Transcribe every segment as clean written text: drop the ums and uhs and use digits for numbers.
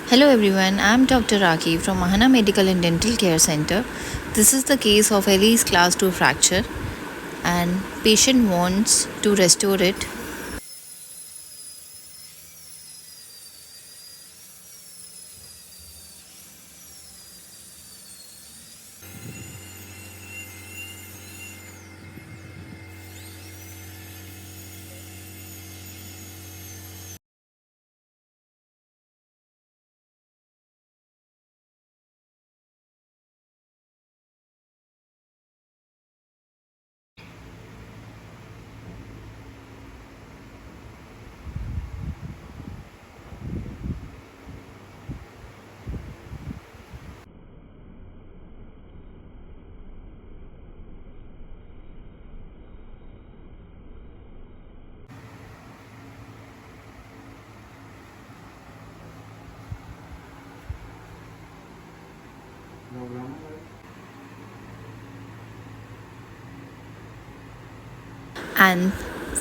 Hello everyone, I am Dr. Raki from Mahana Medical and Dental Care Center. This is the case of Ellie's class 2 fracture and patient wants to restore it. And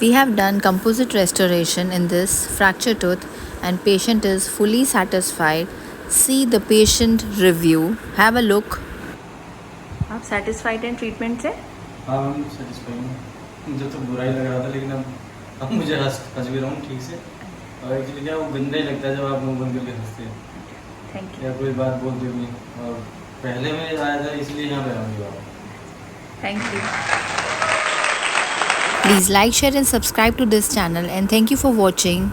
we have done composite restoration in this fracture tooth and patient is fully satisfied. See the patient review. Have a look. आप satisfied हैं treatment से? हाँ ma'am satisfy हूँ। मुझे तो बुरा ही लग रहा था लेकिन अब मुझे हंस भी रहा हूँ ठीक से। और एक्चुअली क्या वो गंदा ही लगता है जब आप मुंह बंद करके हंसते हैं Thank you. या कोई बात बोलते भी और पहले मैं आया था इसलिए यहाँ पे आऊँगी आप। Thank you. Please like, share and subscribe to this channel and thank you for watching.